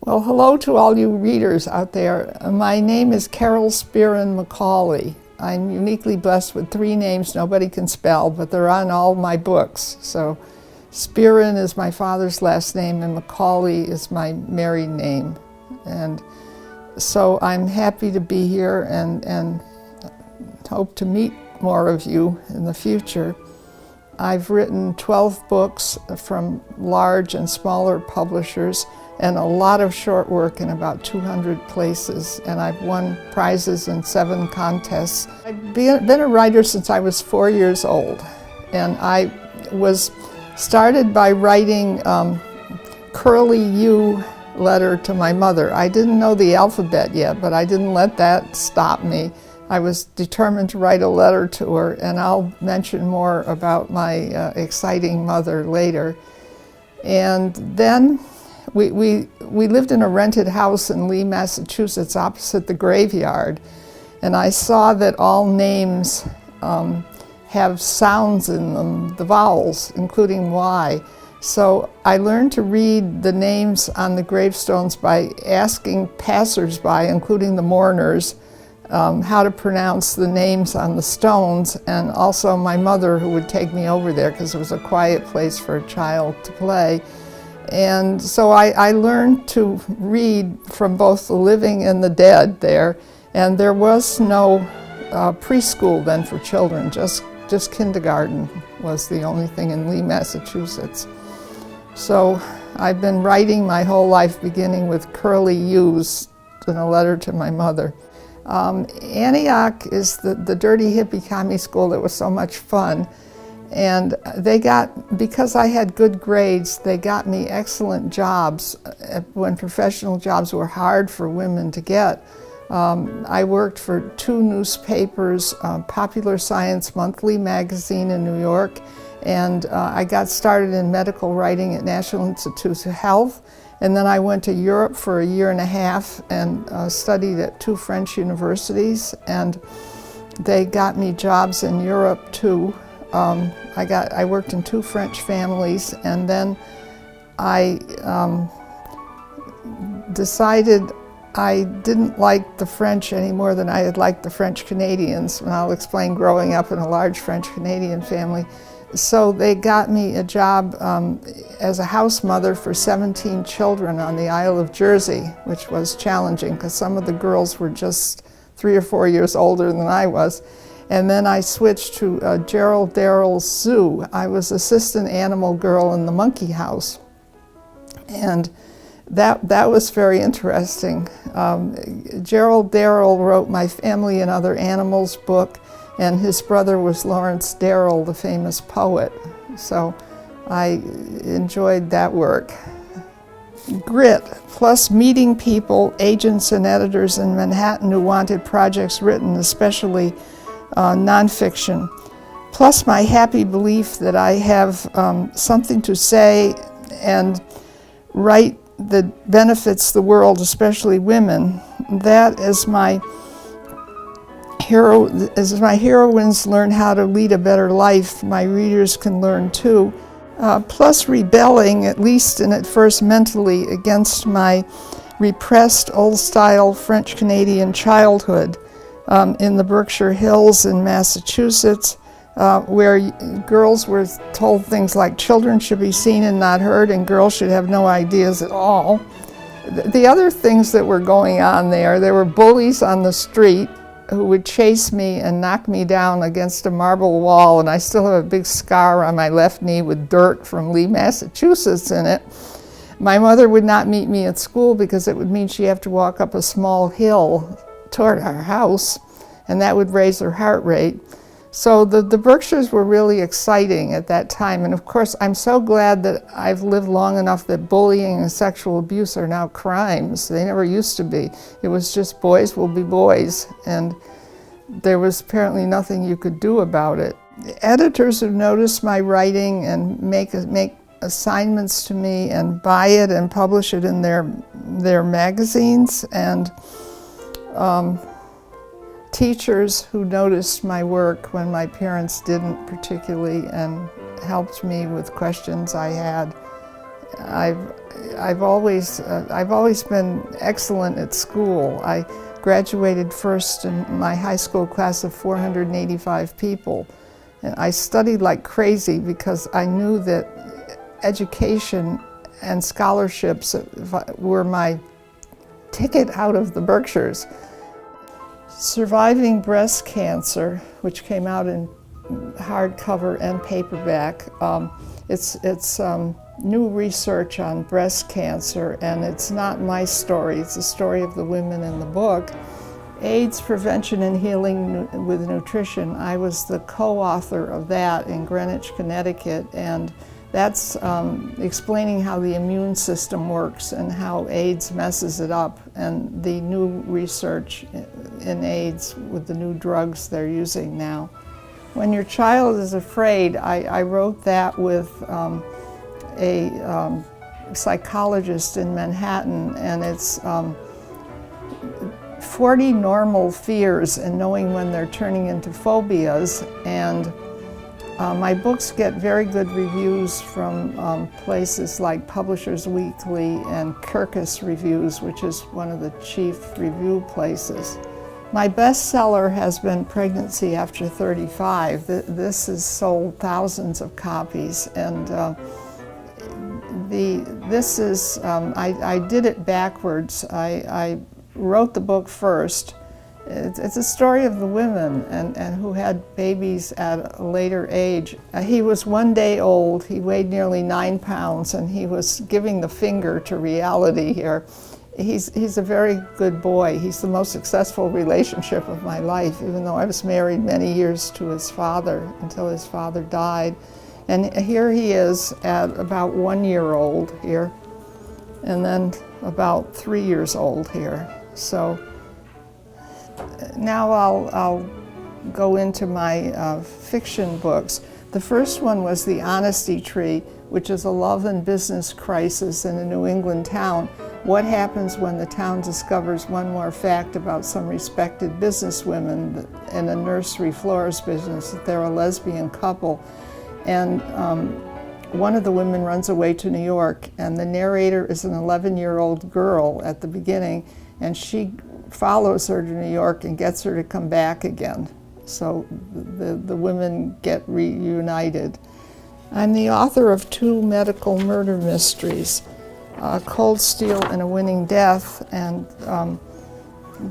Well, hello to all you readers out there. My name is Carole Sperin McCauley. I'm uniquely blessed with three names nobody can spell, but they're on all my books. So Sperin is my father's last name and McCauley is my married name. And so I'm happy to be here and hope to meet more of you in the future. I've written 12 books from large and smaller publishers and a lot of short work in about 200 places, and I've won prizes in 7 contests. I've been a writer since I was 4 years old, and I was started by writing curly U letter to my mother. I didn't know the alphabet yet, but I didn't let that stop me. I was determined to write a letter to her, and I'll mention more about my exciting mother later. And then we lived in a rented house in Lee, Massachusetts, opposite the graveyard, and I saw that all names have sounds in them, the vowels, including Y. So I learned to read the names on the gravestones by asking passersby, including the mourners, how to pronounce the names on the stones, and also my mother, who would take me over there because it was a quiet place for a child to play. And so I learned to read from both the living and the dead there, and there was no preschool then for children, just kindergarten was the only thing in Lee, Massachusetts. So I've been writing my whole life, beginning with curly U's in a letter to my mother. Antioch is the dirty hippie commie school that was so much fun. And because I had good grades, they got me excellent jobs when professional jobs were hard for women to get. I worked for 2 newspapers, Popular Science Monthly magazine in New York, and I got started in medical writing at National Institutes of Health. And then I went to Europe for a year and a half and studied at 2 French universities, and they got me jobs in Europe too. I worked in 2 French families, and then I decided I didn't like the French any more than I had liked the French Canadians, and I'll explain growing up in a large French Canadian family. So they got me a job as a house mother for 17 children on the Isle of Jersey, which was challenging because some of the girls were just 3 or 4 years older than I was. And then I switched to Gerald Darrell's zoo. I was assistant animal girl in the monkey house. And that was very interesting. Gerald Darrell wrote my Family and Other Animals book, and his brother was Lawrence Darrell, the famous poet. So I enjoyed that work. Grit, plus meeting people, agents and editors in Manhattan who wanted projects written, especially nonfiction, plus my happy belief that I have something to say and write that benefits the world, especially women. That as my heroines learn how to lead a better life, my readers can learn too. Plus rebelling, at least and at first mentally, against my repressed old-style French-Canadian childhood in the Berkshire Hills in Massachusetts, where girls were told things like children should be seen and not heard, and girls should have no ideas at all. The other things that were going on there were bullies on the street who would chase me and knock me down against a marble wall, and I still have a big scar on my left knee with dirt from Lee, Massachusetts in it. My mother would not meet me at school because it would mean she'd have to walk up a small hill toward our house, and that would raise her heart rate. So the Berkshires were really exciting at that time, and of course I'm so glad that I've lived long enough that bullying and sexual abuse are now crimes. They never used to be. It was just boys will be boys, and there was apparently nothing you could do about it. Editors who notice my writing and make assignments to me and buy it and publish it in their magazines, and teachers who noticed my work when my parents didn't particularly and helped me with questions I had, I've always been excellent at school. I graduated first in my high school class of 485 people. And I studied like crazy because I knew that education and scholarships were my ticket out of the Berkshires. Surviving Breast Cancer, which came out in hardcover and paperback, it's new research on breast cancer, and it's not my story, it's the story of the women in the book. AIDS Prevention and Healing with Nutrition, I was the co-author of that in Greenwich, Connecticut, and that's explaining how the immune system works and how AIDS messes it up, and the new research in AIDS with the new drugs they're using now. When Your Child is Afraid, I wrote that with a psychologist in Manhattan, and it's 40 normal fears and knowing when they're turning into phobias. And my books get very good reviews from places like Publishers Weekly and Kirkus Reviews, which is one of the chief review places. My bestseller has been Pregnancy After 35. This has sold thousands of copies, and I did it backwards. I wrote the book first. It's a story of the women and who had babies at a later age. He was 1 day old, he weighed nearly 9 pounds, and he was giving the finger to reality here. He's a very good boy. He's the most successful relationship of my life, even though I was married many years to his father until his father died. And here he is at about 1 year old here, and then about 3 years old here. So now I'll go into my fiction books. The first one was The Honesty Tree, which is a love and business crisis in a New England town. What happens when the town discovers one more fact about some respected businesswomen in a nursery florist business, that they're a lesbian couple. And one of the women runs away to New York, and the narrator is an 11-year-old girl at the beginning, and she follows her to New York and gets her to come back again. So the women get reunited. I'm the author of 2 medical murder mysteries, Cold Steel and A Winning Death, and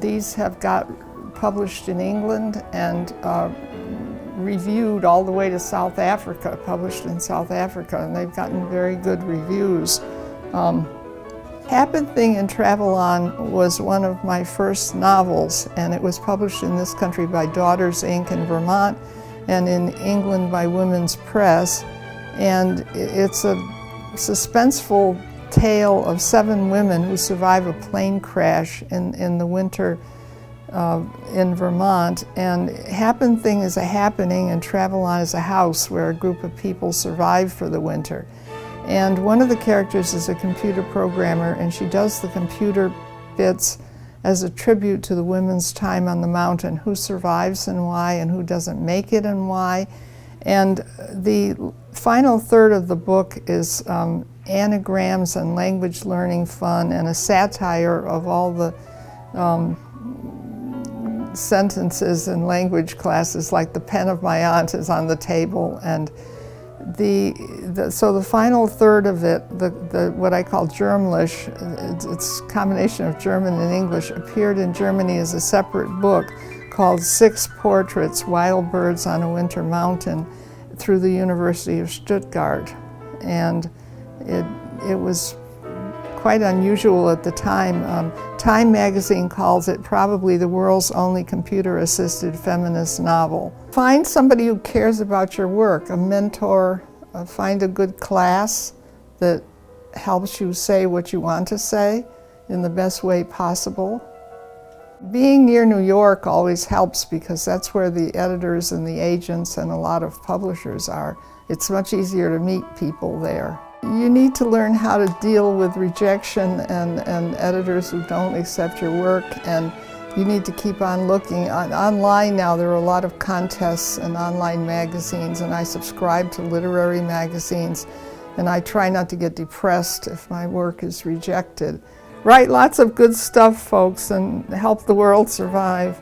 these have got published in England and reviewed all the way to South Africa, published in South Africa, and they've gotten very good reviews. Happen Thing in Travel On was one of my first novels, and it was published in this country by Daughters Inc. in Vermont and in England by Women's Press. And it's a suspenseful tale of 7 women who survive a plane crash in the winter in Vermont. And Happen Thing is a happening and Travel On is a house where a group of people survive for the winter. And one of the characters is a computer programmer, and she does the computer bits as a tribute to the women's time on the mountain, who survives and why, and who doesn't make it and why. And the final third of the book is anagrams and language learning fun and a satire of all the sentences in language classes, like the pen of my aunt is on the table. And so the final third of it, what I call Germlish, it's a combination of German and English, appeared in Germany as a separate book called 6 Portraits, Wild Birds on a Winter Mountain, through the University of Stuttgart. And it was quite unusual at the time. Time magazine calls it probably the world's only computer-assisted feminist novel. Find somebody who cares about your work, a mentor, find a good class that helps you say what you want to say in the best way possible. Being near New York always helps because that's where the editors and the agents and a lot of publishers are. It's much easier to meet people there. You need to learn how to deal with rejection and editors who don't accept your work, and you need to keep on looking. Online now there are a lot of contests and online magazines, and I subscribe to literary magazines, and I try not to get depressed if my work is rejected. Write lots of good stuff, folks, and help the world survive.